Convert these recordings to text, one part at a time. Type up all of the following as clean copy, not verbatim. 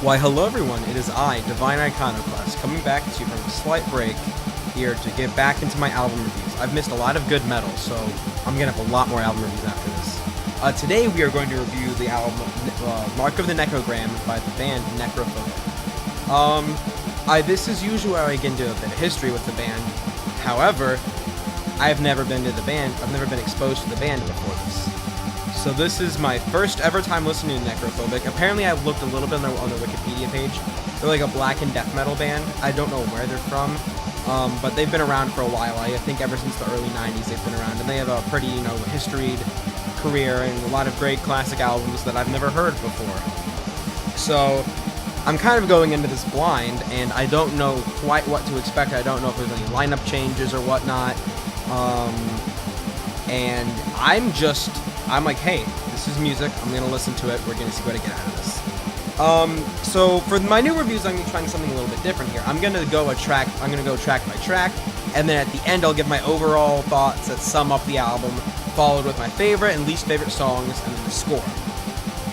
Why, hello everyone, it is I, Divine Iconoclast, coming back to you from a slight break here to get back into my album reviews. I've missed a lot of good metal, so I'm going to have a lot more album reviews after this. Today we are going to review the album Mark of the Necrogram by the band Necrophobic. This is usually where I get into a bit of history with the band. However, I've never been to the band, I've never been exposed to the band before this. So this is my first ever time listening to Necrophobic. Apparently I've looked a little bit on their Wikipedia page. They're like a blackened death metal band. I don't know where they're from, but they've been around for a while. I think ever since the early 90s they've been around, and they have a pretty, historied career and a lot of great classic albums that I've never heard before. So I'm kind of going into this blind, and I don't know quite what to expect. I don't know if there's any lineup changes or whatnot. And I'm like, hey, this is music, I'm gonna listen to it, we're gonna see what I get out of this. So for my new reviews, I'm gonna be trying something a little bit different here. I'm gonna go track by track, and then at the end I'll give my overall thoughts that sum up the album, followed with my favorite and least favorite songs, and then the score.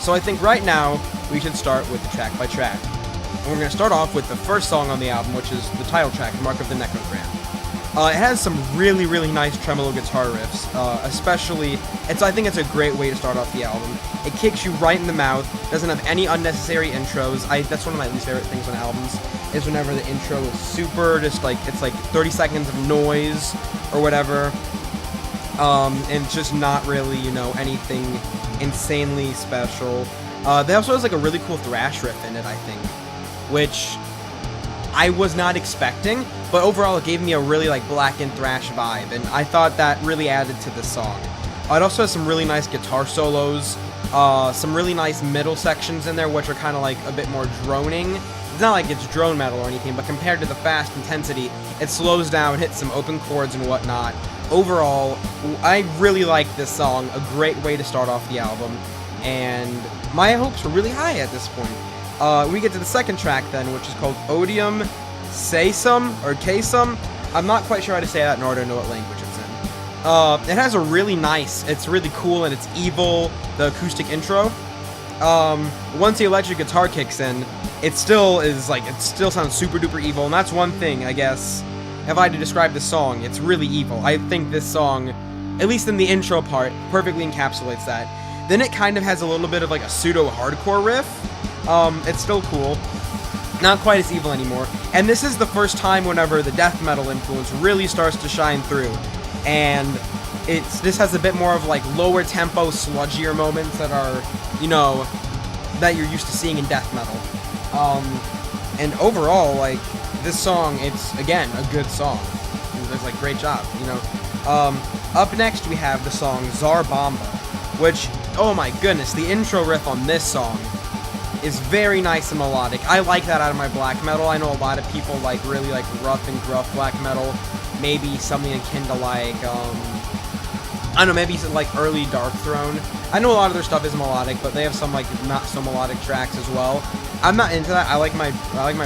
So I think right now, we should start with the track by track. And we're gonna start off with the first song on the album, which is the title track, Mark of the Necrogram. It has some really, really nice tremolo guitar riffs, especially, I think it's a great way to start off the album. It kicks you right in the mouth, doesn't have any unnecessary intros. That's one of my least favorite things on albums, is whenever the intro is super, just like, it's like 30 seconds of noise, or whatever, and it's just not really, anything insanely special. They also has like a really cool thrash riff in it, I think, which I was not expecting, but overall it gave me a really blackened thrash vibe, and I thought that really added to the song. It also has some really nice guitar solos, some really nice middle sections in there, which are kind of like a bit more droning. It's not like it's drone metal or anything, but compared to the fast intensity, it slows down, hits some open chords and whatnot. Overall, I really like this song, a great way to start off the album, and my hopes were really high at this point. We get to the second track then, which is called Odium Seisum, or Kesum. I'm not quite sure how to say that, nor do I know what language it's in. It has a really nice, it's really cool, and it's evil, the acoustic intro. Once the electric guitar kicks in, it still sounds super duper evil, and that's one thing, I guess, if I had to describe the song, it's really evil. I think this song, at least in the intro part, perfectly encapsulates that. Then it kind of has a little bit of like a pseudo-hardcore riff. It's still cool. Not quite as evil anymore. And this is the first time whenever the death metal influence really starts to shine through. And this has a bit more of like lower tempo, sludgier moments that are, that you're used to seeing in death metal. And overall, like, this song, it's, again, a good song. It's like, great job, Up next, we have the song Tsar Bomba, which, oh my goodness, the intro riff on this song is very nice and melodic. I like that out of my black metal. I know a lot of people really like rough and gruff black metal. Maybe something akin to I don't know, maybe like early Dark Throne. I know a lot of their stuff is melodic, but they have some not so melodic tracks as well. I'm not into that. I like my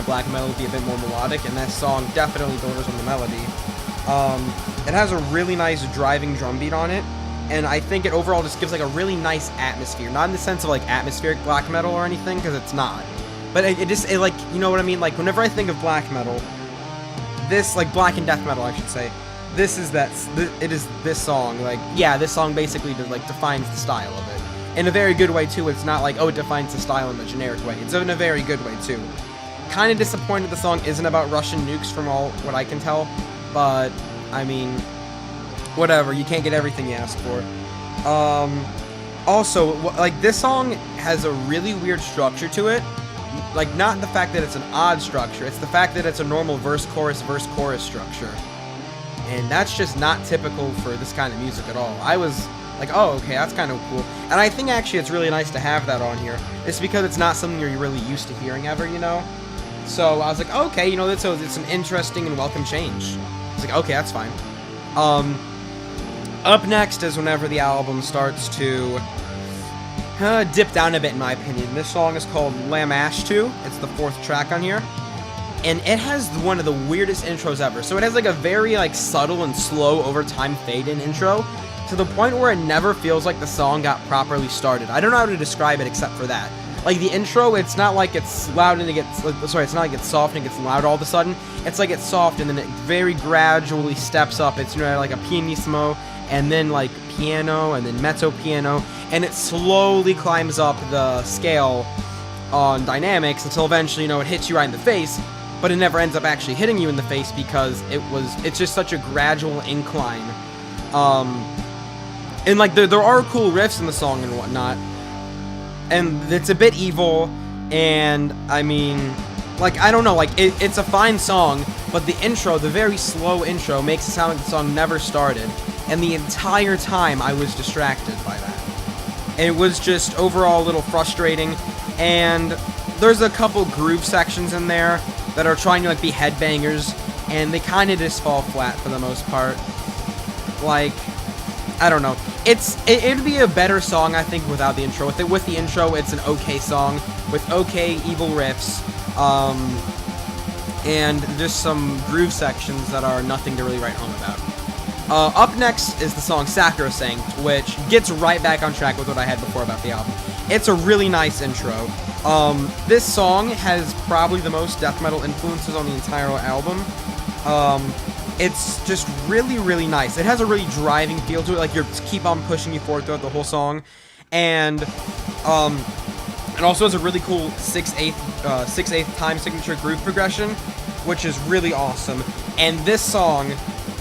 black metal to be a bit more melodic, and that song definitely delivers on the melody. It has a really nice driving drum beat on it. And I think it overall just gives a really nice atmosphere. Not in the sense of atmospheric black metal or anything, because it's not. But it just you know what I mean? Whenever I think of black metal, this, black and death metal, I should say, it is this song. This song basically defines the style of it. In a very good way, too. It's not it defines the style in a generic way. It's in a very good way, too. Kind of disappointed the song isn't about Russian nukes from what I can tell. But, I mean, whatever, you can't get everything you ask for. Also, this song has a really weird structure to it. Not the fact that it's an odd structure, it's the fact that it's a normal verse-chorus structure. And that's just not typical for this kind of music at all. I was like, oh, okay, that's kind of cool. And I think actually it's really nice to have that on here. It's because it's not something you're really used to hearing ever, So I was like, okay, it's an interesting and welcome change. It's like, okay, that's fine. Up next is whenever the album starts to dip down a bit, in my opinion. This song is called Lamashtu. It's the fourth track on here. And it has one of the weirdest intros ever. So it has a very subtle and slow over time fade-in intro, to the point where it never feels like the song got properly started. I don't know how to describe it except for that. Like the intro, it's not like it's loud and it gets, sorry, it's not like it's soft and it gets loud all of a sudden. It's like it's soft and then it very gradually steps up. It's, you know, like a pianissimo and then like piano and then mezzo piano, and it slowly climbs up the scale on dynamics until eventually, you know, it hits you right in the face, but it never ends up actually hitting you in the face because it's just such a gradual incline. And like there are cool riffs in the song and whatnot, and it's a bit evil, and I mean, like, I don't know, like it's a fine song, but the intro, the very slow intro, makes it sound like the song never started, and the entire time I was distracted by that. It was just overall a little frustrating, and there's a couple groove sections in there that are trying to like be headbangers, and they kind of just fall flat for the most part. Like, I don't know. It'd be a better song, I think, without the intro. With the intro, it's an okay song with okay evil riffs, and just some groove sections that are nothing to really write home about. Up next is the song Sacrosanct, which gets right back on track with what I had before about the album. It's a really nice intro. This song has probably the most death metal influences on the entire album. It's just really, really nice. It has a really driving feel to it, like you're keep on pushing you forward throughout the whole song, and it also has a really cool 6/8 time signature groove progression, which is really awesome. And this song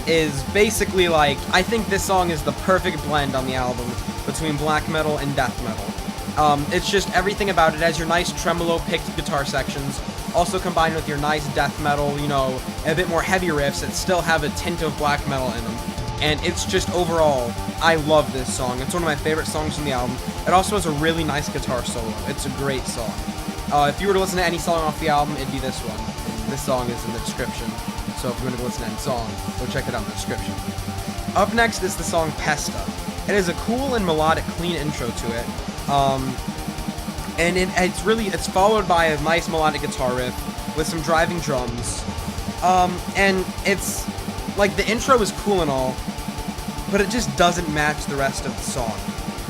is basically like, I think this song is the perfect blend on the album between black metal and death metal. It's just everything about it. It has your nice tremolo picked guitar sections, also combined with your nice death metal, you know, a bit more heavy riffs that still have a tint of black metal in them. And it's just overall, I love this song. It's one of my favorite songs from the album. It also has a really nice guitar solo. It's a great song. If you were to listen to any song off the album, it'd be this one. And this song is in the description. So if you want to listen to any song, go check it out in the description. Up next is the song Pesta. It has a cool and melodic, clean intro to it. And it's followed by a nice melodic guitar riff with some driving drums. And it's like, the intro is cool and all, but it just doesn't match the rest of the song.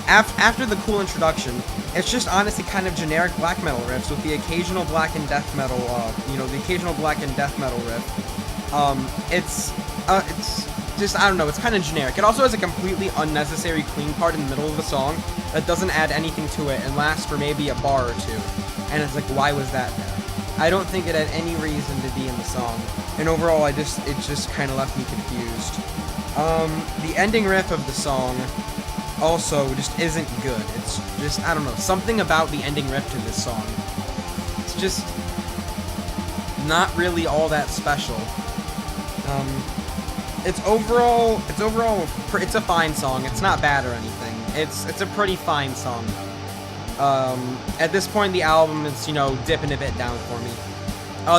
After the cool introduction, it's just honestly kind of generic black metal riffs with the occasional blackened death metal, the occasional blackened death metal riff. It's just, I don't know, it's kind of generic. It also has a completely unnecessary clean part in the middle of the song that doesn't add anything to it and lasts for maybe a bar or two. And it's like, why was that there? I don't think it had any reason to be in the song. And overall, it just kind of left me confused. The ending riff of the song also just isn't good. It's just, I don't know, something about the ending riff to this song. It's just not really all that special. It's a fine song. It's not bad or anything. It's a pretty fine song. At this point in the album, it's, you know, dipping a bit down for me.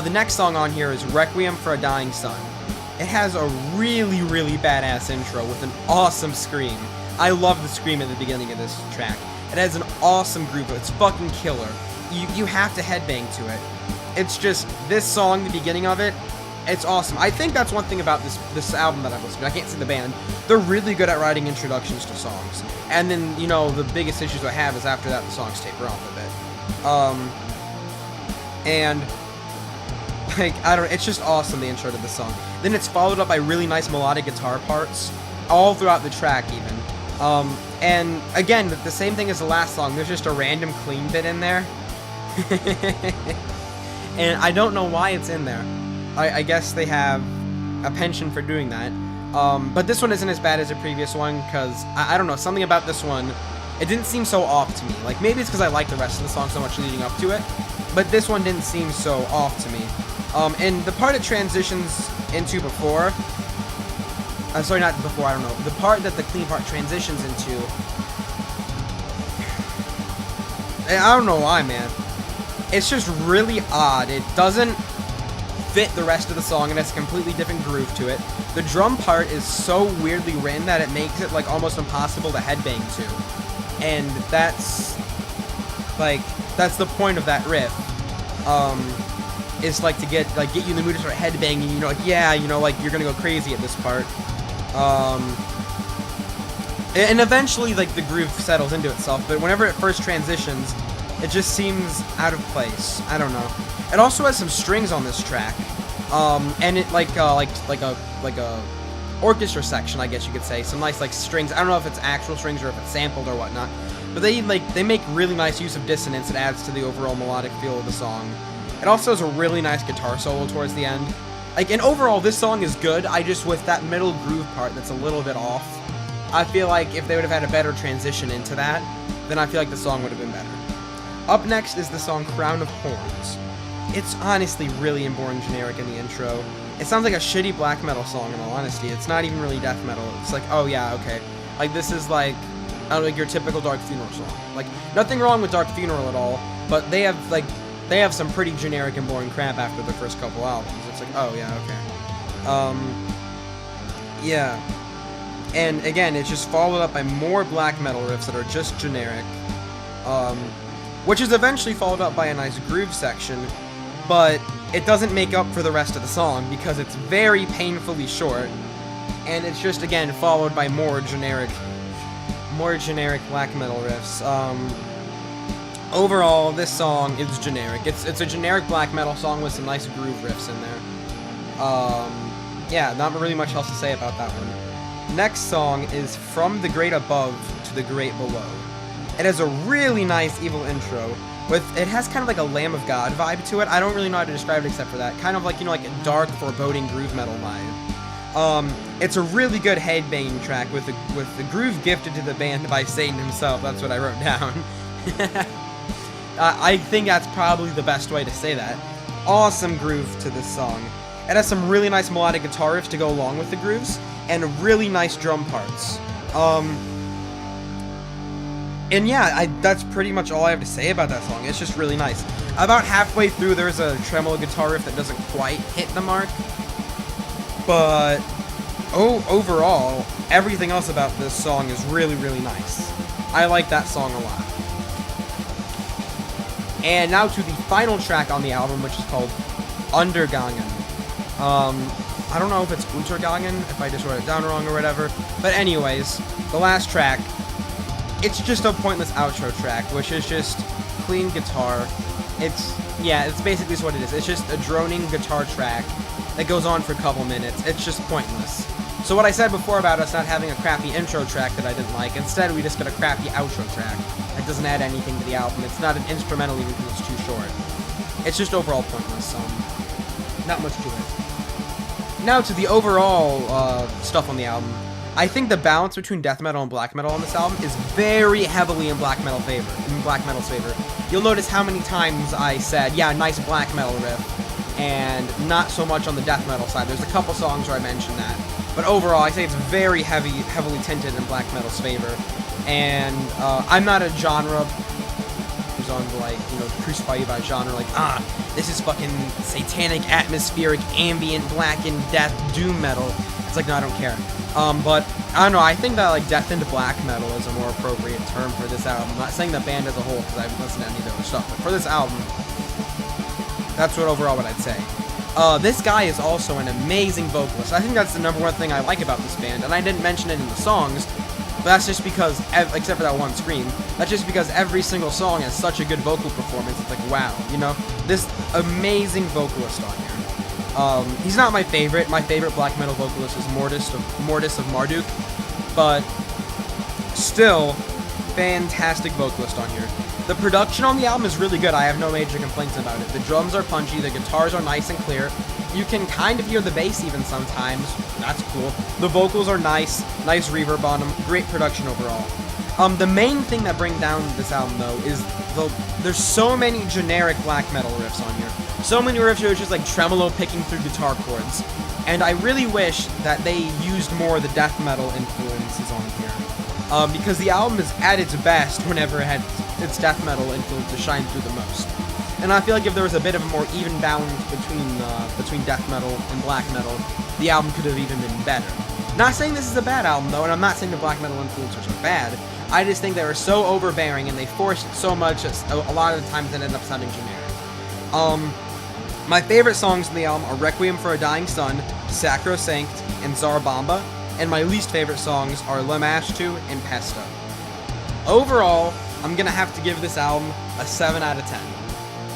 The next song on here is Requiem for a Dying Sun. It has a really, really badass intro with an awesome scream. I love the scream at the beginning of this track. It has an awesome groove. It's fucking killer. You have to headbang to it. It's just, this song, the beginning of it, it's awesome. I think that's one thing about this album that I've listened to. I can't see the band. They're really good at writing introductions to songs. And then, you know, the biggest issues I have is after that the songs taper off a bit. And, like, I don't know, it's just awesome, the intro to the song. Then it's followed up by really nice melodic guitar parts, all throughout the track even. And, again, the same thing as the last song, there's just a random clean bit in there. And I don't know why it's in there. I guess they have a penchant for doing that. But this one isn't as bad as the previous one, because, I don't know, something about this one, it didn't seem so off to me. Like, maybe it's because I like the rest of the song so much leading up to it, but this one didn't seem so off to me. And the part it transitions into before, sorry, not before, I don't know, the part that the clean part transitions into, I don't know why, man. It's just really odd. It doesn't fit the rest of the song, and it's a completely different groove to it. The drum part is so weirdly written that it makes it like almost impossible to headbang to, and that's the point of that riff. Is like to get you in the mood to start headbanging. You know, like, yeah, you know, like you're gonna go crazy at this part. And eventually, like, the groove settles into itself. But whenever it first transitions, It just seems out of place. I don't know. It also has some strings on this track, and it like a orchestra section, I guess you could say. Some nice like strings. I don't know if it's actual strings or if it's sampled or whatnot, but they make really nice use of dissonance. It adds to the overall melodic feel of the song. It also has a really nice guitar solo towards the end. Like, and overall, this song is good. I just, with that middle groove part that's a little bit off, I feel like if they would have had a better transition into that, then I feel like the song would have been better. Up next is the song Crown of Horns. It's honestly really boring generic in the intro. It sounds like a shitty black metal song, in all honesty. It's not even really death metal. It's like, oh yeah, okay. Like, this is like, I don't know, like your typical Dark Funeral song. Like, nothing wrong with Dark Funeral at all, but they have some pretty generic and boring crap after the first couple albums. It's like, oh yeah, okay. Yeah. And again, it's just followed up by more black metal riffs that are just generic, which is eventually followed up by a nice groove section, but it doesn't make up for the rest of the song because it's very painfully short, and it's just, again, followed by more generic black metal riffs. Overall, this song is generic. It's a generic black metal song with some nice groove riffs in there. Yeah, not really much else to say about that one. Next song is From the Great Above to the Great Below. It has a really nice evil intro. It has kind of like a Lamb of God vibe to it. I don't really know how to describe it except for that. Kind of like, you know, like a dark, foreboding groove metal vibe. It's a really good headbanging track with the groove gifted to the band by Satan himself. That's what I wrote down. I think that's probably the best way to say that. Awesome groove to this song. It has some really nice melodic guitar riffs to go along with the grooves, and really nice drum parts. And yeah, that's pretty much all I have to say about that song. It's just really nice. About halfway through, there's a tremolo guitar riff that doesn't quite hit the mark. But overall, everything else about this song is really, really nice. I like that song a lot. And now to the final track on the album, which is called Undergangen. I don't know if it's Untergangen, if I just wrote it down wrong or whatever. But anyways, the last track, it's just a pointless outro track, which is just clean guitar. It's basically what it is. It's just a droning guitar track that goes on for a couple minutes. It's just pointless. So what I said before about us not having a crappy intro track that I didn't like, instead we just got a crappy outro track that doesn't add anything to the album. It's not an instrumental even because it's too short. It's just overall pointless. Not much to it. Now to the overall stuff on the album. I think the balance between death metal and black metal on this album is very heavily in black metal's favor. You'll notice how many times I said, yeah, nice black metal riff, and not so much on the death metal side. There's a couple songs where I mentioned that. But overall, I say it's very heavily tinted in black metal's favor. And I'm not a genre who's on the, like, you know, crucify you by genre, like, this is fucking satanic, atmospheric, ambient, blackened, death, doom metal. It's like, no, I don't care. But, I don't know, I think that, like, death into black metal is a more appropriate term for this album. I'm not saying the band as a whole, because I haven't listened to any of their other stuff, but for this album, that's what I'd say. This guy is also an amazing vocalist. I think that's the number one thing I like about this band, and I didn't mention it in the songs, but that's just because, except for that one scream, that's just because every single song has such a good vocal performance. It's like, wow, you know, this amazing vocalist on here. He's not my favorite. My favorite black metal vocalist is Mortis of Marduk, but still, fantastic vocalist on here. The production on the album is really good. I have no major complaints about it. The drums are punchy, the guitars are nice and clear. You can kind of hear the bass even sometimes. That's cool. The vocals are nice reverb on them, great production overall. The main thing that brings down this album, though, is there's so many generic black metal riffs on here. So many riffs are just like tremolo picking through guitar chords. And I really wish that they used more of the death metal influences on here. Because the album is at its best whenever it had its death metal influence to shine through the most. And I feel like if there was a bit of a more even balance between death metal and black metal, the album could have even been better. Not saying this is a bad album, though, and I'm not saying the black metal influencers are bad. I just think they were so overbearing and they forced it so much a lot of the times it ended up sounding generic. My favorite songs in the album are Requiem for a Dying Sun, Sacrosanct, and Zarbamba, and my least favorite songs are Lamashtu and Pesto. Overall, I'm gonna have to give this album a 7 out of 10.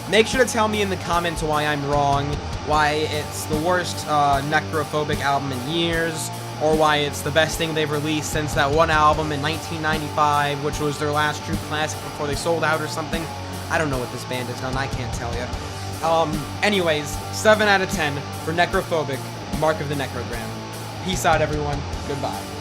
Make sure to tell me in the comments why I'm wrong, why it's the worst Necrophobic album in years, or why it's the best thing they've released since that one album in 1995, which was their last true classic before they sold out or something. I don't know what this band has done, I can't tell you. Anyways, 7 out of 10 for Necrophobic, Mark of the Necrogram. Peace out, everyone. Goodbye.